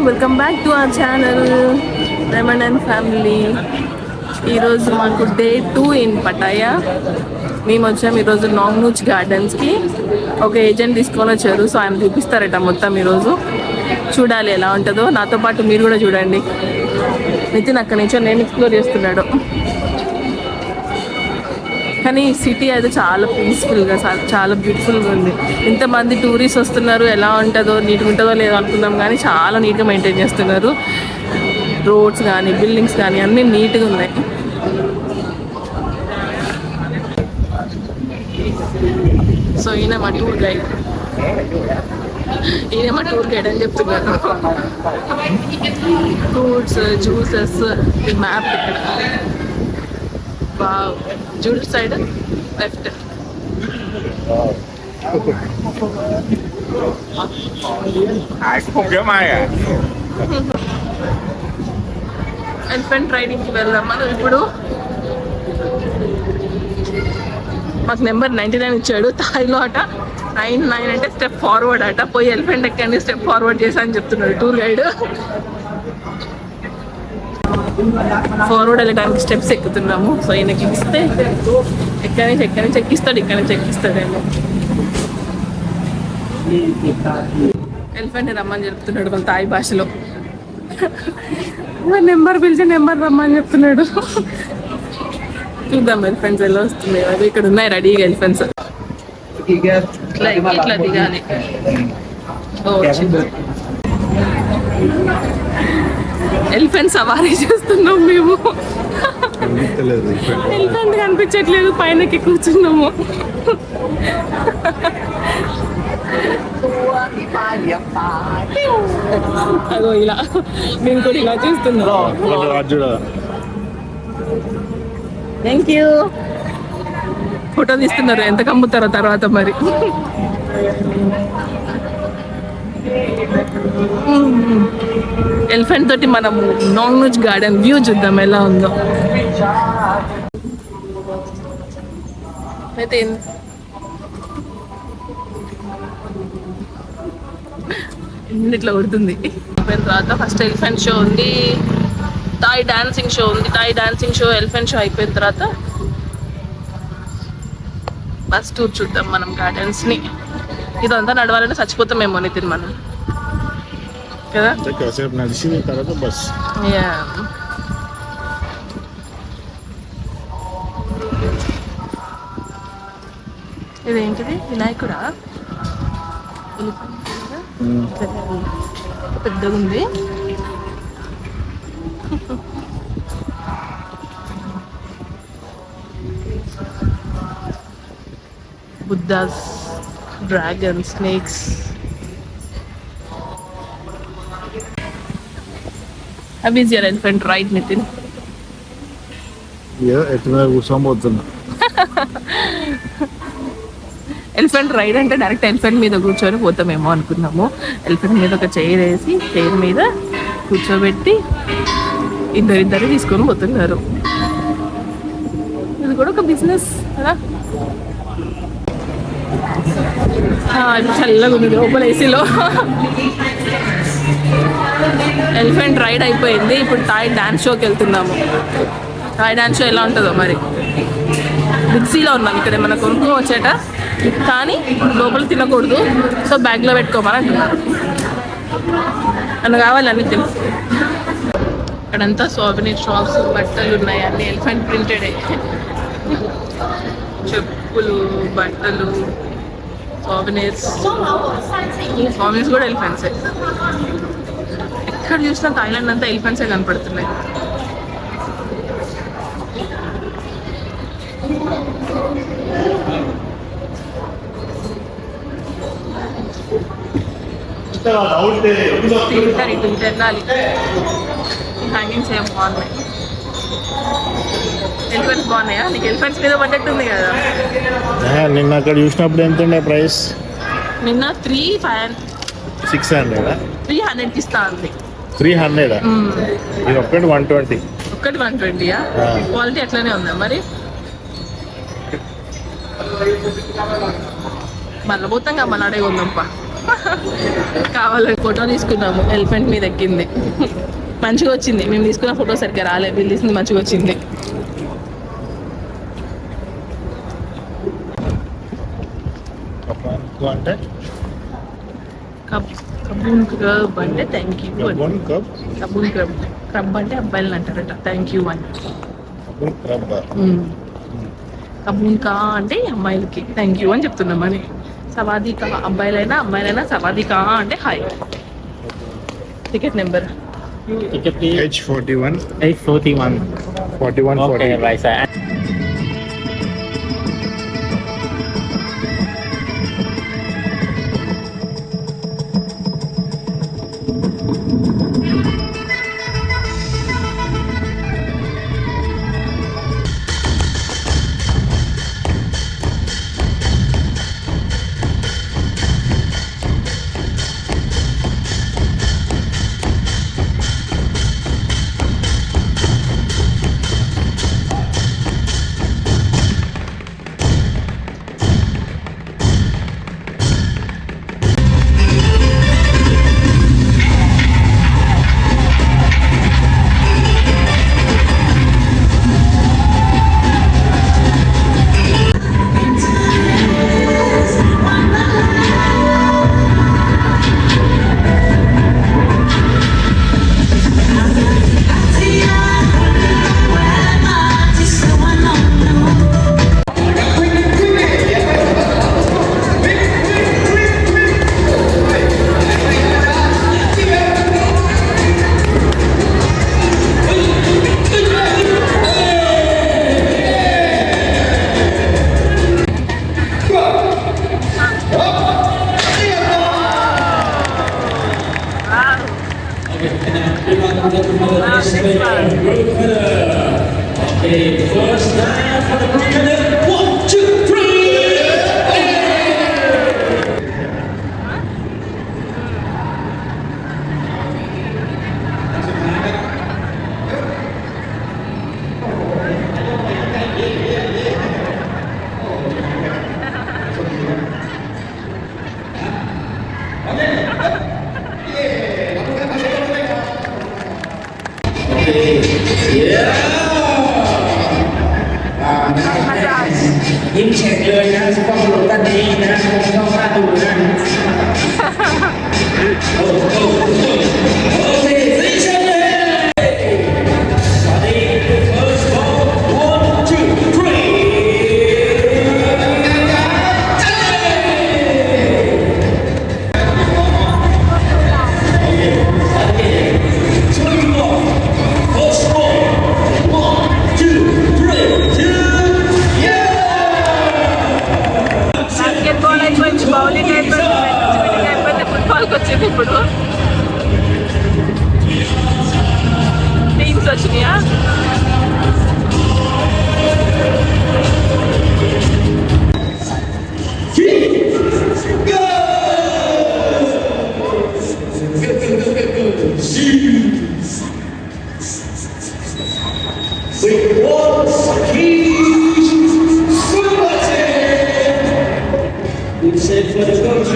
Welcome back to our channel రెమన్ and family. ఈరోజు మాకు డే 2 ఇన్ పటాయా. మేము వచ్చాము ఈరోజు నాంగ్నూచ్ గార్డెన్స్కి. ఒక ఏజెంట్ తీసుకొని వచ్చారు, సో ఆయన చూపిస్తారట మొత్తం. ఈరోజు చూడాలి ఎలా ఉంటుందో. నాతో పాటు మీరు కూడా చూడండి. నితిన్ అక్కడి నుంచో నేను ఎక్స్ప్లోర్ చేస్తున్నాడు. కానీ సిటీ అయితే చాలా పీస్ఫుల్గా, చాలా బ్యూటిఫుల్గా ఉంది. ఇంతమంది టూరిస్ట్ వస్తున్నారు, ఎలా ఉంటుందో, నీట్గా ఉంటుందో లేదో అనుకున్నాం, కానీ చాలా నీట్గా మెయింటైన్ చేస్తున్నారు. రోడ్స్ కానీ బిల్డింగ్స్ కానీ అన్నీ నీట్గా ఉన్నాయి. సో ఈయన మా టూర్ గైడ్ అని చెప్తున్నారు. ఫ్రూట్స్, జ్యూసెస్, మ్యాప్ ఇక్కడ. వావ్, జూడ్ సైడ్ లెఫ్ట్. ఎలిఫెంట్ రైడింగ్కి వెళ్దాం మనం ఇప్పుడు. మాకు నెంబర్ 99 ఇచ్చాడు. తాయిలో అట 99 అంటే స్టెప్ ఫార్వర్డ్ అట. పోయి ఎలిఫెంట్ ఎక్కండి, స్టెప్ ఫార్వర్డ్ చేశా అని చెప్తున్నాడు టూర్ గైడ్. ఫార్వర్డ్ వెళ్ళడానికి స్టెప్స్ ఎక్కుతున్నాము. సో ఈయనకి ఇస్తే ఎక్కడి నుంచి ఎక్కిస్తాడు, ఇక్కడ నుంచి ఎక్కిస్తాడేమో. ఎలిఫెంట్ రమ్మని చెప్తున్నాడు వాళ్ళ తాయి భాషలో. నెంబర్ పిలిచి నెంబర్ రమ్మని చెప్తున్నాడు. చూద్దాం ఎలిఫెంట్స్ ఎలా వస్తుంది. అవి ఇక్కడ ఉన్నాయి రెడీగా ఎలిఫెంట్స్. ఇట్లా దిగాలి. ఎలిఫెంట్ సవారీ చేస్తున్నాం మేము. ఎలిఫెంట్ కనిపించట్లేదు, పైనకి కూర్చున్నాము. అదో ఇలా మేము కూడా ఇలా చేస్తున్నాం. Thank you. ఫోటో తీస్తున్నారు, ఎంత కమ్ముతారో తర్వాత మరి. ఎలిఫెంట్ తోటి మనము నాంగ్నూచ్ గార్డెన్ వ్యూ చూద్దాం ఎలా ఉందో. అయితే ఇట్లా కొడుతుంది. తర్వాత ఫస్ట్ ఎలిఫెంట్ షో ఉంది, థాయ్ డాన్సింగ్ షో ఉంది. Thai dancing show, elephant show అయిపోయిన తర్వాత బస్ టూర్ చూద్దాం మనం గార్డెన్స్ని. ఇదంతా నడవాలంటే చచ్చిపోతామేమో నితిన్ మనం కదా. నడిచిన తర్వాత బస్. ఇదేంటిది, వినాయకుడా? పెద్దగా ఉంది. Buddhas, dragon, snakes. How is your elephant ride, Nitin? కూర్చోబోతున్నా. ఎలిఫెంట్ రైడ్ అంటే డైరెక్ట్ ఎలిఫెంట్ మీద కూర్చొని పోతామేమో అనుకున్నాము. ఎలిఫెంట్ మీద ఒక చైర్ వేసి చైర్ మీద కూర్చోబెట్టి ఇద్దరు తీసుకొని పోతున్నారు. ఇది కూడా ఒక బిజినెస్ కదా. చల్లగా ఉంది లోపల ఏసీలో. ఎలిఫెంట్ రైడ్ అయిపోయింది. ఇప్పుడు థాయ్ డాన్స్ షోకి వెళ్తున్నాము. థాయ్ డాన్స్ షో ఎలా ఉంటుందో మరి. బిగ్సీలో ఉన్నాం, ఇక్కడ ఏమైనా కొనుక్కోవచ్చట, కానీ లోపల తినకూడదు. సో బ్యాగ్లో పెట్టుకోమని అంటున్నారు. నన్ను కావాలి అన్ని తిను. ఇక్కడంతా సోవెనీర్ షాప్స్, బట్టలు ఉన్నాయి, అన్ని ఎలిఫెంట్ ప్రింటెడే. చెప్పులు, బట్టలు, సోవెనీర్స్ కూడా ఎలిఫెంట్సే. ఎక్కడ చూసినా థాయిలాండ్ అంతా ఎలిఫెంట్సే కనపడుతున్నాయి. ఇటు వెళ్ళాలి. హ్యాంగింగ్స్ ఏం బాగున్నాయి. ఎలిఫెంట్స్ బాగున్నాయా? నీకు ఎలిఫెంట్స్ మీద పడ్డట్టుంది కదా. నిన్న అక్కడ చూసినప్పుడు ఎంత ఉండే ప్రైస్? నిన్న 300 300 ఇస్తా ఉంది. 300 ఇది ఒక్కటి 120. ఒక్కటి 120యా? క్వాలిటీ అట్లనే ఉందా మరి? మళ్ళీ పోతాం కదా, మన అడే ఉందంపా. కావాలని ఫోటో తీసుకున్నాము, ఎలిఫెంట్ మీద ఎక్కింది. మంచిగా వచ్చింది. మేము తీసుకున్న ఫోటో సరిగ్గా రాలేదు, వీళ్ళు తీసింది మంచిగా వచ్చింది. అంటే కబూన్ క్రబ్ అంటే థ్యాంక్ యూ. కబూన్ కబ్, కబూన్ క్రబ్, క్రబ్ అంటే అబ్బాయిలని అంటారట, థ్యాంక్ యూ అని. కబూన్ క్రబ్. కబూన్ కా అంటే అమ్మాయిలకి థ్యాంక్ యూ అని చెప్తున్నామని. సవాదీ కా అబ్బాయిలైనా అమ్మాయిలైనా సవాదీ కా అంటే hi. Ticket number Ticket please. H41 841. 41 Okay, 40. right sir. Okay, first time for the group minute. 1, 2, 3.ยิ้มแฉกเลยนะสุภาพบุรุษท่านนี้นะผมชอบหน้าดูนะโอ้โหโอเคสิเชนเลยสวัสดี first ball 1, 2, 3 First ball 1, 2, 3 basketball అయిపోయింది, బౌలింగ్ అయిపోయింది, స్విమ్మింగ్ అయిపోయింది, ఫుట్బాల్కి వచ్చింది. ఇప్పుడు టీమ్స్ వచ్చినాయా? Good save for the coach.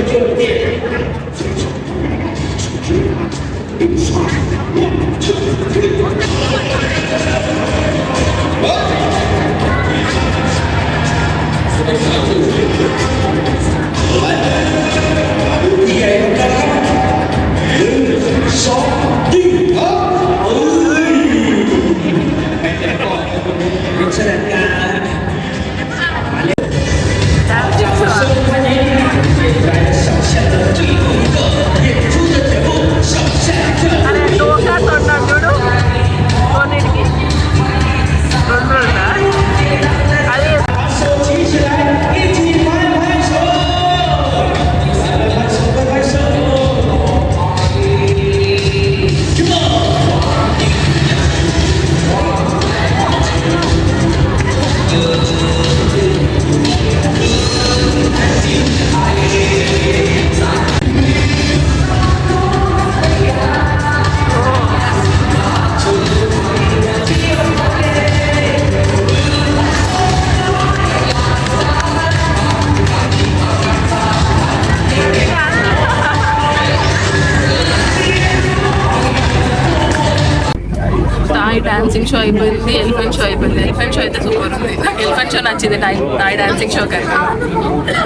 Dancing show అయిపోయింది, elephant show అయిపోయింది. Elephant show అయితే super ఉంది. నాకు ఎలిఫెంట్ షో నచ్చింది టాయ్ డాన్సింగ్ షో కన్నా.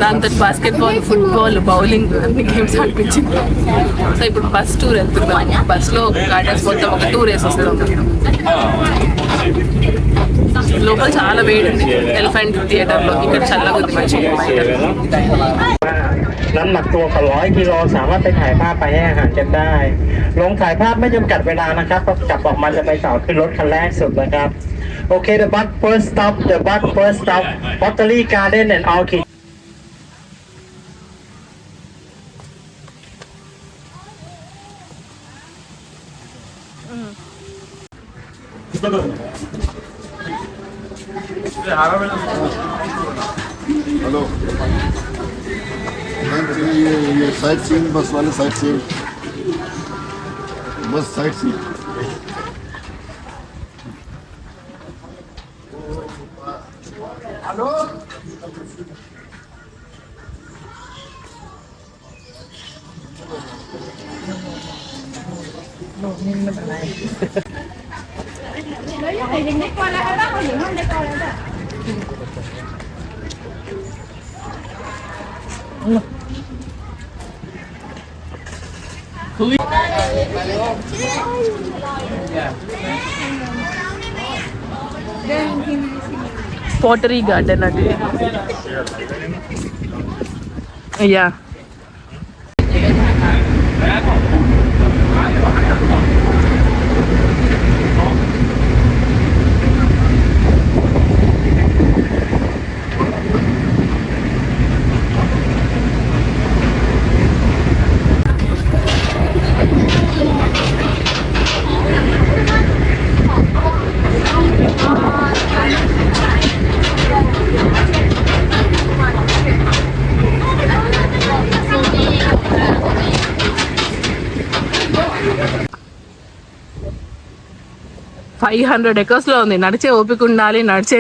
దాంతో బాస్కెట్బాల్, ఫుట్బాల్, బౌలింగ్ అన్ని గేమ్స్ అనిపించింది. సో ఇప్పుడు బస్ టూర్ వెళ్తున్నాం. బస్లో గార్డెన్స్ మొత్తం ఒక టూర్ వేసి వస్తాం. లోపల చాలా వేడి ఉంది ఎలిఫెంట్ థియేటర్లో. ఇక్కడ చల్లగా ఉంది మంచిగా బయట. น้ำหนักตัวกว่า100 กิโลสามารถไปถ่ายภาพไปให้อาหารกันได้ลงถ่ายภาพไม่จำกัดเวลานะครับกลับออกมาจะไปต่อขึ้นรถคันแรกสุดนะครับโอเค the bus first stop Botany Garden and Orchid hello ma'am ये साइड सीइंग बस वाले साइड सीइंग बस side seeing hello pottery garden అది. అయ్యా acres లో ఉంది. నడిచే ఓపిక ఉండాలి, నడిచే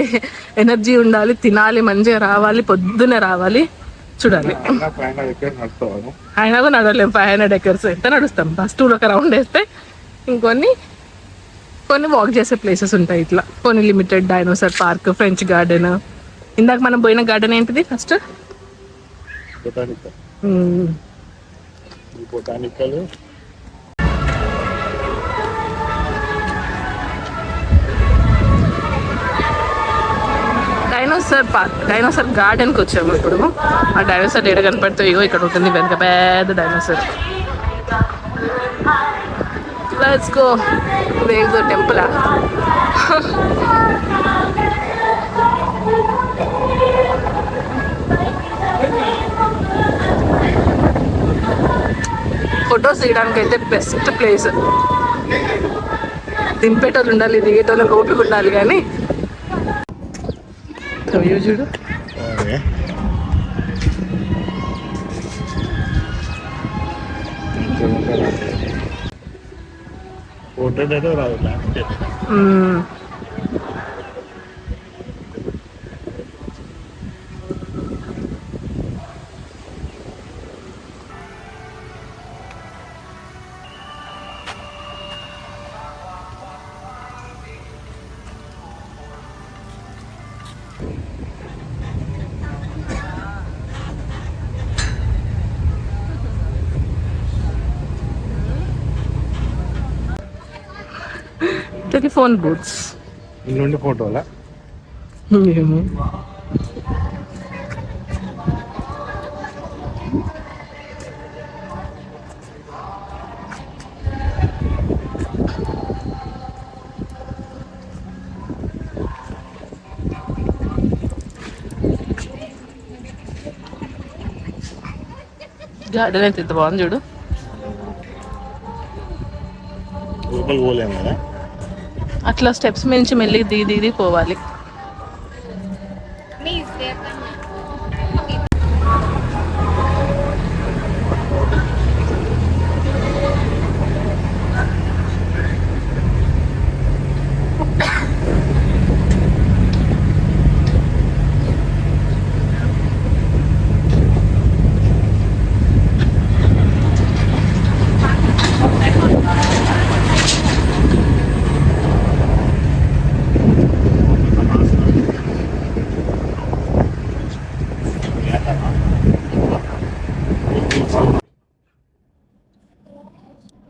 ఎనర్జీ ఉండాలి, తినాలి, మంచిగా రావాలి, పొద్దునే రావాలి. చూడాలి. అయినా కూడా నడవలేము. 500 acres ఎంత నడుస్తాం? బస్ టూర్ ఒక రౌండ్ వేస్తే ఇంకొన్ని వాక్ చేసే ప్లేసెస్ ఉంటాయి. ఇట్లా కొన్ని limited dinosaur park, French garden. ఇందాక మనం పోయిన గార్డెన్ ఏంటిది first? Botanical dinosaur park, dinosaur గార్డెన్కి వచ్చాము ఇప్పుడు. ఆ డైనోసార్ ఎక్కడ కనపడితే ఇగో ఇక్కడ ఉంటుంది వెనక పెద్ద డైనోసార్. Let's go. ఇదేదో టెంపులా? ఫొటోస్ తీయడానికి అయితే బెస్ట్ ప్లేస్. దింపేటోళ్ళు ఉండాలి, దిగేటోళ్ళకి ఓపిక ఉండాలి. కానీ చూడు ఫోటో రాదు. టెలిఫోన్ బూత్స్ నుండి ఫోటోలా ఏమో. గార్డెన్ అయితే ఎంత బాగుంది చూడు. లోపలికి పోలేము కదా. అట్లా స్టెప్స్ నుంచి మెల్లి దిగి పోవాలి.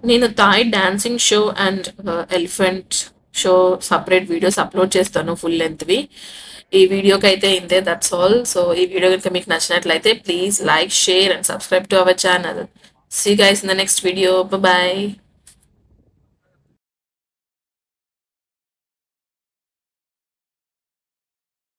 నేను Thai dancing show and elephant show separate videos upload చేస్తాను ఫుల్ లెంత్వి. ఈ వీడియోకి అయితే ఇంతే, దట్స్ ఆల్. సో ఈ వీడియో కనుక మీకు నచ్చినట్లయితే please like, share and subscribe to our channel. See guys in the next video. Bye.